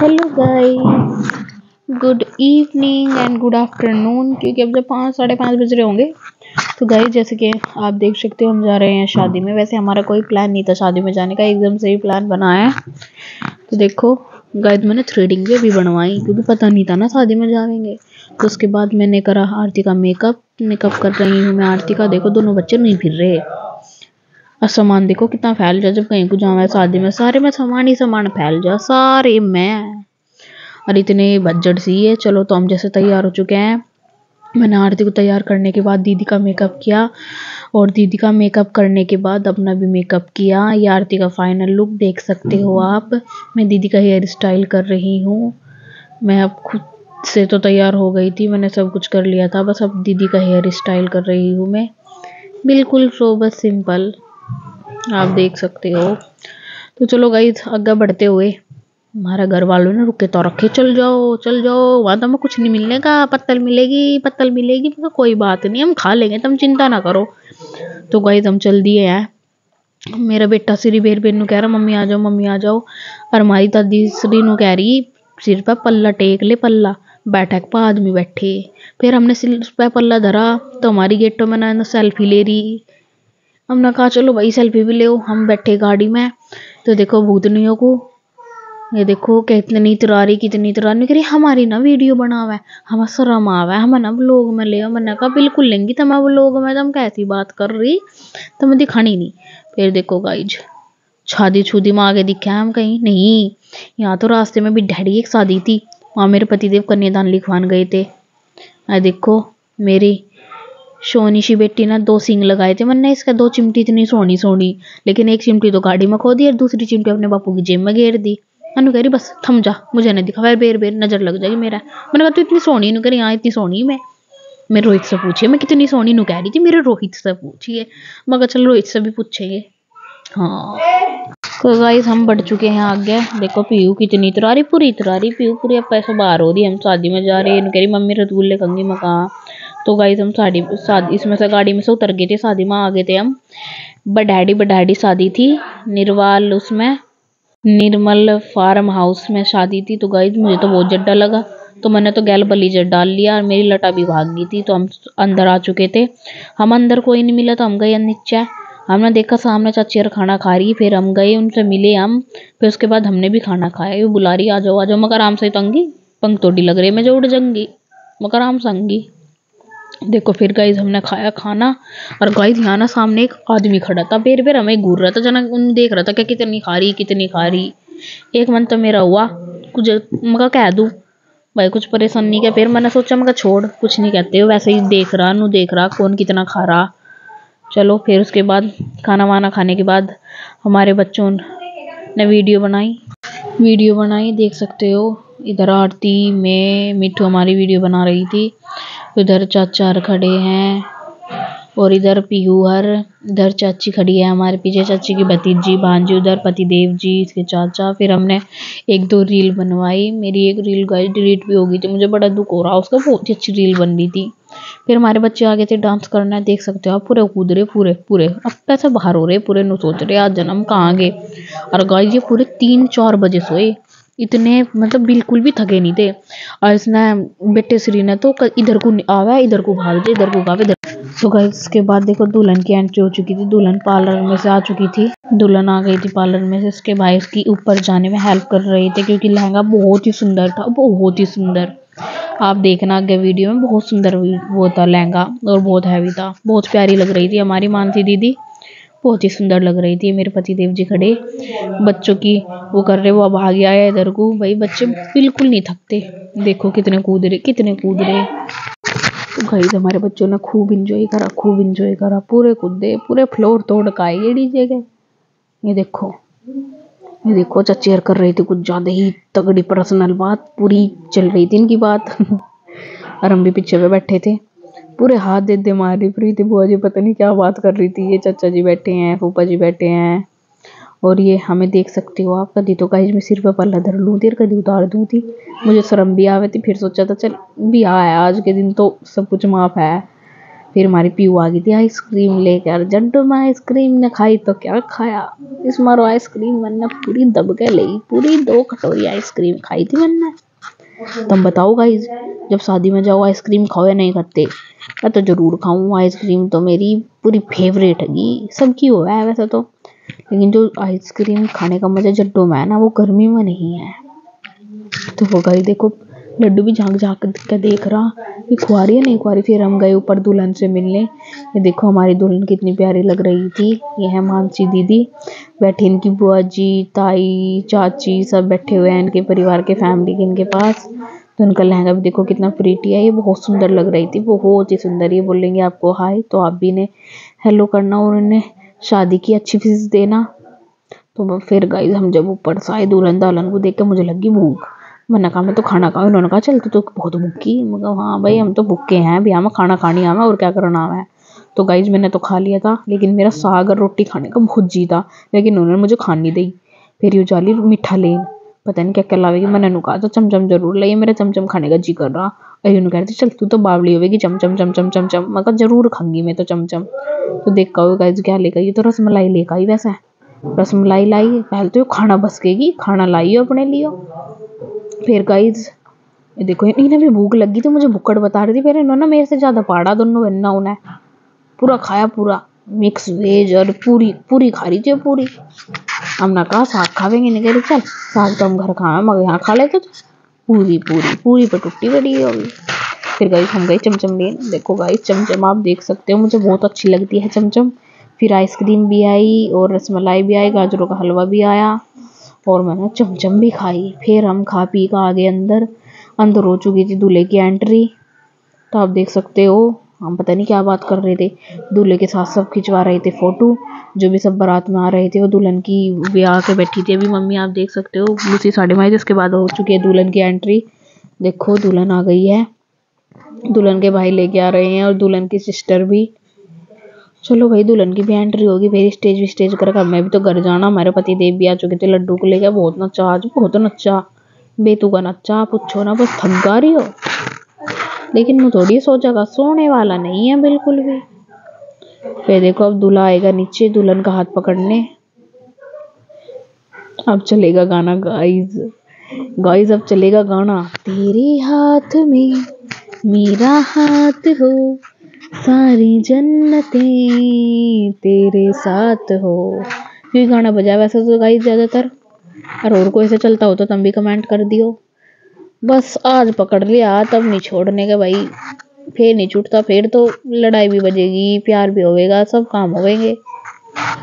Hello guys, good evening and good afternoon, क्योंकि अब जब 5 साढ़े 5 बज रहे होंगे। तो गाइस, जैसे कि आप देख सकते हो, हम जा रहे हैं शादी में। वैसे हमारा कोई प्लान नहीं था शादी में जाने का, एकदम से ही प्लान बना है। तो देखो गाइस, मैंने थ्रेडिंग भी अभी बनवाई क्योंकि पता नहीं था ना शादी में जाएंगे। तो उसके बाद मैंने करा आरती का मेकअप कर रही हूँ मैं आरती का। देखो दोनों बच्चे नहीं फिर रहे। और सामान देखो कितना फैल जा, जब कहीं को जावा शादी में सारे में सामान ही सामान फैल जा सारे में। और इतने बजट सी है। चलो तो हम जैसे तैयार हो चुके हैं। मैंने आरती को तैयार करने के बाद दीदी का मेकअप किया, और दीदी का मेकअप करने के बाद अपना भी मेकअप किया। ये आरती का फाइनल लुक देख सकते हो आप। मैं दीदी का हेयर स्टाइल कर रही हूँ। मैं अब खुद से तो तैयार हो गई थी, मैंने सब कुछ कर लिया था, बस अब दीदी का हेयर स्टाइल कर रही हूँ मैं। बिल्कुल सोबर सिंपल, आप देख सकते हो। तो चलो गाइस, आगे बढ़ते हुए। हमारा घर वालों ने रुके तो रखे, चल जाओ, वहां तो हमें कुछ नहीं मिलने का, पत्तल मिलेगी। मैं कोई बात नहीं, हम खा लेंगे, तुम चिंता ना करो। तो गाइस हम चल दिए हैं। मेरा बेटा श्री बेर बेर नु कह रहा मम्मी आ जाओ। और हमारी दादी श्री नु कह रही सिर पर पल्ला टेक ले, पल्ला बैठक पर आदमी बैठे। फिर हमने सिर पर पल्ला धरा तो हमारी गेटो में ना सेल्फी ले रही। हमने कहा चलो भाई सेल्फी भी ले। हम बैठे गाड़ी में, तो देखो भूतनियों को, ये देखो कितनी इतरारी कह रही हमारी ना वीडियो बनावे, हम शर्म आवे, हम ना व्लॉग में ले। मैंने कहा बिल्कुल लेंगी तुम व्लॉग में, तुम कैसी बात कर रही, तुम दिखानी नहीं। फिर देखो गाइज, शादी छुदी में आगे दिखे हम कहीं नहीं। यहाँ तो रास्ते में भी डैडी एक शादी थी, वहां मेरे पतिदेव कन्यादान लिखवान गए थे। देखो मेरी सोनी सी बेटी ने 2 सींग लगाए थे। मैंने इसका 2 चिमटी इतनी सोनी, लेकिन एक चिमटी तो गाड़ी में खो दी और दूसरी चिमटी अपने बापू की जेब में घेर दी। अनु कह रही बस थम जा, मुझे नहीं दिखा, बेर बेर नजर लग जाएगी मेरा। मैंने कहा तू इतनी सोनी, नु कह रही हाँ इतनी सोनी मैं रोहित से पूछिए मैं कितनी सोनी, नु कह रही थी मेरे रोहित से पूछिए। मगर चल रोहित से भी पूछेंगे। हाँ तो गाइस, हम बढ़ चुके हैं आगे। देखो पीयू कितनी इतरारी, पीयू पूरी अब पैसे बाहर हो रही है। हम शादी में जा रहे हैं, कह रही मम्मी रसगुल्ले खाऊंगी मैं कहा। तो गाइस हम शादी इसमें से गाड़ी में से उतर गए थे, शादी में आ गए थे हम। बडैडी शादी थी निर्वाल, उसमें निर्मल फार्म हाउस में शादी थी। तो गाइस मुझे तो बहुत डर लगा, तो मैंने तो गैल बलीजर डाल लिया और मेरी लटा भी भाग गई थी। तो हम अंदर आ चुके थे। हम अंदर कोई नहीं मिला तो हम गए नीचे। हमने देखा सामने चाची और खाना खा रही, फिर हम गए उनसे मिले हम। फिर उसके बाद हमने भी खाना खाया। वो बुला रही आ जाओ, मगर आराम से तंगी पंख तोड़ी लग रही है, मैं जो उड़ जाऊंगी, मगर आराम संगी। देखो फिर गाइस हमने खाया खाना। और गाइस यहाँ ना सामने एक आदमी खड़ा था, बेर बेर हमें घूर रहा था, जना उन देख रहा था क्या कितनी खा रही। एक मन तो मेरा हुआ कुछ मगर कह दूं भाई, कुछ परेशान नहीं किया। फिर मैंने सोचा मगर छोड़, कुछ नहीं कहते हो, वैसे ही देख रहा कौन कितना खा रहा। चलो फिर उसके बाद खाना वाना खाने के बाद हमारे बच्चों ने वीडियो बनाई, देख सकते हो। इधर आरती में मिट्ठू हमारी वीडियो बना रही थी। उधर चाचा खड़े हैं और इधर पीयूहर, इधर चाची खड़ी है हमारे पीछे, चाची की भतीजी भांजी, उधर पतिदेव जी इसके चाचा। फिर हमने 1-2 रील बनवाई। मेरी एक रील गाइस डिलीट भी हो गई थी, मुझे बड़ा दुख हो रहा, उसका बहुत ही अच्छी रील बन रही थी। फिर हमारे बच्चे आगे थे डांस करना, देख सकते हो आप, पूरे कूद रहे पूरे अब पैसे बाहर हो रहे पूरे, नु सोच रहे आज जन्म कहाँ गए। और गाइस ये पूरे 3-4 बजे सोए, इतने मतलब बिल्कुल भी थके नहीं थे। और इसने बेटे श्री ने तो इधर को आवा इधर को भाग जाए, इधर को गावे इधर। तो गाइस इसके बाद देखो दुल्हन की एंट्री हो चुकी थी। दुल्हन पार्लर में से आ चुकी थी, दुल्हन आ गई थी पार्लर में से। इसके भाई उसकी ऊपर जाने में हेल्प कर रहे थे, क्योंकि लहंगा बहुत ही सुंदर था, बहुत ही सुंदर। आप देखना आगे वीडियो में, बहुत सुंदर वो था लहंगा और बहुत हैवी था, बहुत प्यारी लग रही थी हमारी मानसी दीदी, बहुत ही सुंदर लग रही थी। मेरे पतिदेव जी खड़े बच्चों की वो कर रहे, वो अब आ गया है इधर को। भाई बच्चे बिल्कुल नहीं थकते, देखो कितने कूद रहे। तो गाइस हमारे बच्चों ने खूब इंजॉय करा, पूरे कूदे, पूरे फ्लोर तोड़ का ये डीजे के। ये देखो चचेर कर रही थी कुछ ज्यादा ही तगड़ी पर्सनल बात, पूरी चल रही थी इनकी बात। और हम भी पीछे पे बैठे थे, पूरे हाथ दे मार रही थी बुआ जी, पता नहीं क्या बात कर रही थी। ये चाचा जी बैठे हैं, फूफा जी बैठे हैं, और ये हमें देख सकते हो आप। कभी तो गाइस मैं सिर पे पल्ला धर लूँ थी और कभी उतार दूँ थी, मुझे शर्म भी आवे थी। फिर सोचा था चल भी है आज के दिन तो सब कुछ माफ है, फिर हमारी पीयू आ गई थी आइसक्रीम लेकर। जड्डू में आइसक्रीम ने खाई तो क्या खाया, इस मारो आइसक्रीम मैंने पूरी दब के ली, पूरी 2 कटोरी आइसक्रीम खाई थी मैंने। तुम बताओ गाइस, जब शादी में जाओ आइसक्रीम खाओ या नहीं खाते? मैं तो जरूर खाऊं, आइसक्रीम तो मेरी पूरी फेवरेट है, सबकी हो है वैसे तो, लेकिन जो आइसक्रीम खाने का मजा जड्डों में है ना, वो गर्मी में नहीं है। तो वो गाइस देखो, लड्डू भी झांक झांक के देख रहा कि खुआरी है नहीं खुआरी। फिर हम गए ऊपर दुल्हन से मिलने। ये देखो हमारी दुल्हन कितनी प्यारी लग रही थी। ये है मानसी दीदी बैठी, इनकी बुआ जी, ताई, चाची सब बैठे हुए हैं इनके परिवार के, फैमिली के इनके पास। तो उनका लहंगा भी देखो कितना प्रीटी है, ये बहुत सुंदर लग रही थी, बहुत ही सुंदर। ये बोलेंगे आपको हाय तो आप भी ने हेलो करना और उन्हें शादी की अच्छी फीस देना। तो फिर गाइस हम जब ऊपर से आए, दुल्हन दालन को देख के मुझे लगी भूख। मैंने कहा मैं तो खाना खाऊं। उन्होंने कहा चल तू तो बहुत भूखी। मैं कहा हाँ भाई हम तो भूखे हैं, भी हमें खाना खानी हमें, और क्या करना है। तो गाइज मैंने तो खा लिया था, लेकिन मेरा साग और रोटी खाने का बहुत जी था, लेकिन उन्होंने मुझे खानी दी। फिर यू जाली मीठा लेन, पता नहीं क्या क्या लावेगी। मैंने कहा तो चमचम जरूर लाइए, मेरा चमचम खाने का जी कर रहा। और यूँ कहती चल तू तो बावली होगी, चमचम चमचम चमचम। मैं कहा जरूर खाऊंगी मैं तो चमचम। तो देखा हो गाइज क्या लेकर, ये तो रसमलाई लेकर आई। वैसे रसमलाई लाई, पहले तो खाना बसकेगी, खाना लाई अपने लिए। फिर गाइज ये देखो, इन्हें भी भूख लगी थी, मुझे भुक्कड़ बता रही थी। फिर इन्होंने मेरे से ज्यादा पाड़ा दोनों बनना, उन्हें पूरा खाया, पूरा मिक्स वेज और पूरी पूरी खा रही थी पूरी। हमने कहा साग खावेंगे, नहीं कह रही चल साग तो हम घर खाए मगर यहाँ खा लेते। पूरी पूरी पूरी पर टुट्टी बड़ी होगी। फिर गाइस हम गए चमचम लेने। देखो गाइस चमचम आप देख सकते हो, मुझे बहुत अच्छी लगती है चमचम। फिर आइसक्रीम भी आई और रसमलाई भी आई, गाजरों का हलवा भी आया और मैंने चमचम भी खाई। फिर हम खा पी का आगे अंदर अंदर हो चुकी थी दूल्हे की एंट्री। तो आप देख सकते हो हम पता नहीं क्या बात कर रहे थे, दूल्हे के साथ सब खिंचवा रहे थे फोटो। जो भी सब बारात में आ रहे थे वो दुल्हन की भी आके बैठी थी। अभी मम्मी आप देख सकते हो दूसरी साड़ी में, जिसके बाद हो चुकी है दुल्हन की एंट्री। देखो दुल्हन आ गई है, दुल्हन के भाई लेके आ रहे हैं और दुल्हन की सिस्टर भी। चलो भाई दुल्हन की भी एंट्री होगी, फिर स्टेज कर। मैं भी तो घर जाना, हमारे पति देव भी आ चुके थे, लड्डू को लेकर बहुत नच्चा, आज बहुत नच्चा, बेतुका नच्चा, पूछो ना, बस थक गा रही हो। लेकिन मैं थोड़ी सोचा का सोने वाला नहीं है बिल्कुल भी। फिर देखो अब दूल्हा आएगा नीचे दुल्हन का हाथ पकड़ने। अब चलेगा गाना गाइज, गाइज अब चलेगा गाना। तेरे हाथ में मेरा हाथ हो, सारी जन्नतें तेरे साथ हो। ये गाना बजा वैसे तो गाइज ज्यादातर, और कोई ऐसे चलता हो तो तुम भी कमेंट कर दियो। बस आज पकड़ लिया तब नहीं छोड़ने का भाई, फिर नहीं छूटता। फिर तो लड़ाई भी बजेगी, प्यार भी होएगा, सब काम होएंगे।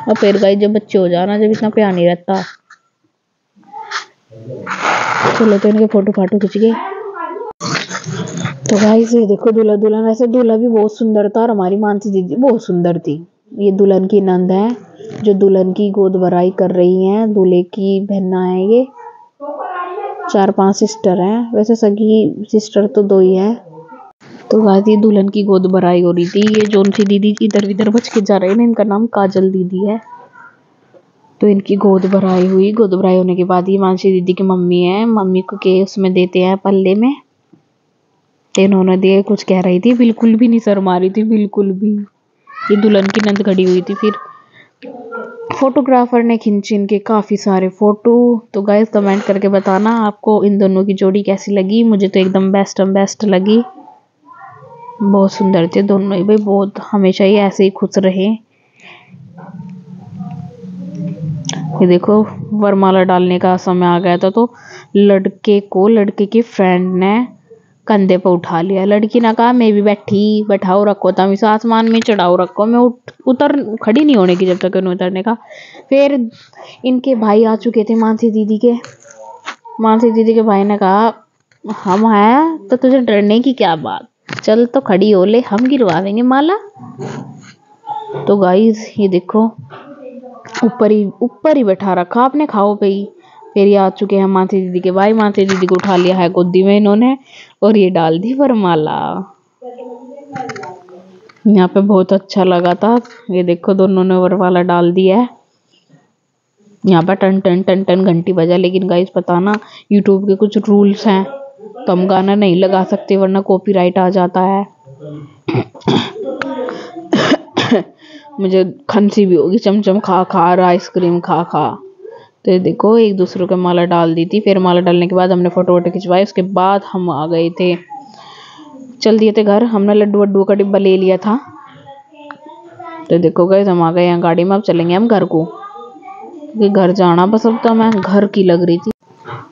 और फिर गाइस जब बच्चे हो जाना, जब इतना प्यार नहीं रहता। चलो तो इनके फोटो फाटो खिंच गए। तो गाइस ये देखो दूल्हा दुल्हन, ऐसे दूल्हा भी बहुत सुंदर था और हमारी मानसी दीदी बहुत सुंदर थी। ये दुल्हन की नंद है जो दुल्हन की गोद भराई कर रही हैं। दूल्हे की बहना है ये, 4-5 सिस्टर हैं, वैसे सगी सिस्टर तो 2 ही हैं। तो गाइस ये दुल्हन की गोद भराई हो रही थी। ये जोन सी दीदी इधर इधर बच के जा रहे हैं, इनका नाम काजल दीदी है। तो इनकी गोद भराई हुई, गोद भराई होने के बाद ये मानसी दीदी की मम्मी है, मम्मी को के उसमें देते हैं पल्ले में। तो इन्होंने दिए, कुछ कह रही थी, बिल्कुल भी नहीं शर्मा रही थी, बिल्कुल भी। ये दुल्हन की नंद खड़ी हुई थी। फिर फोटोग्राफर ने खींचे इनके काफी सारे फोटो। तो गाइस कमेंट करके बताना आपको इन दोनों की जोड़ी कैसी लगी। मुझे तो एकदम बेस्ट लगी, बहुत सुंदर थे दोनों ही भाई, बहुत हमेशा ही ऐसे ही खुश रहे। ये देखो वरमाला डालने का समय आ गया था, तो लड़के को लड़के के फ्रेंड ने कंधे पर उठा लिया। लड़की ने कहा मैं भी बैठाओ रखो, तम इस आसमान में चढ़ाओ रखो, मैं उतर खड़ी नहीं होने की जब तक उन्हें उतरने का। फिर इनके भाई आ चुके थे मानसी दीदी के भाई ने कहा हम हैं तो तुझे डरने की क्या बात, चल तो खड़ी हो ले, हम गिरवा देंगे माला। तो गाइस ये देखो ऊपर ही बैठा रखा आपने, खाओ पे ही। फिर ये आ चुके हैं मानसी दीदी के भाई, मानसी दीदी को उठा लिया है गोदी में इन्होंने और ये डाल दी वरमाला। यहाँ पे बहुत अच्छा लगा था। ये देखो दोनों ने वरमाला डाल दी है। यहाँ पर टन टन टन टन घंटी बजा। लेकिन गाइस पता ना यूट्यूब के कुछ रूल्स हैं, तो हम गाना नहीं लगा सकते वरना कॉपीराइट आ जाता है। मुझे खांसी भी होगी, चमचम खा खा और आइसक्रीम खा खा। तो देखो एक दूसरे को माला डाल दी थी। फिर माला डालने के बाद हमने फोटो वोटो खिंचवाए। उसके बाद हम आ गए थे, चल दिए थे घर। हमने लड्डू वड्डू का डिब्बा ले लिया था। तो देखो गाइस हम आ गए हैं गाड़ी में। अब चलेंगे हम घर को, क्योंकि घर जाना बस अब तो मैं घर की लग रही थी।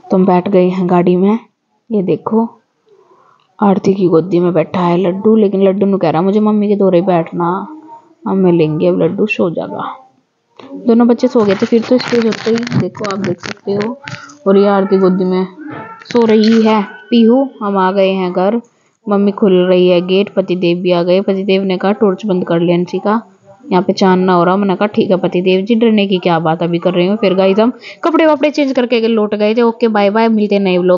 तो हम बैठ गए हैं गाड़ी में। ये देखो आरती की गोदी में बैठा है लड्डू, लेकिन लड्डू ने कह रहा मुझे मम्मी के दौरे बैठना। हम मिलेंगे अब लड्डू सो जाएगा। दोनों बच्चे सो गए थे। फिर तो इसके होते ही देखो आप देख सकते हो। और ये आरती गोदी में सो रही है पीहू। हम आ गए हैं घर। मम्मी खुल रही है गेट। पतिदेव भी आ गए। पतिदेव ने कहा टॉर्च बंद कर लिया अंशी का, यहाँ पे चांद ना हो रहा। मैंने कहा ठीक है पतिदेव जी, डरने की क्या बात अभी कर रही हूँ। फिर गाइस हम कपड़े वपड़े चेंज करके लौट गए थे। ओके बाय बाय, मिलते हैं नए व्लॉग।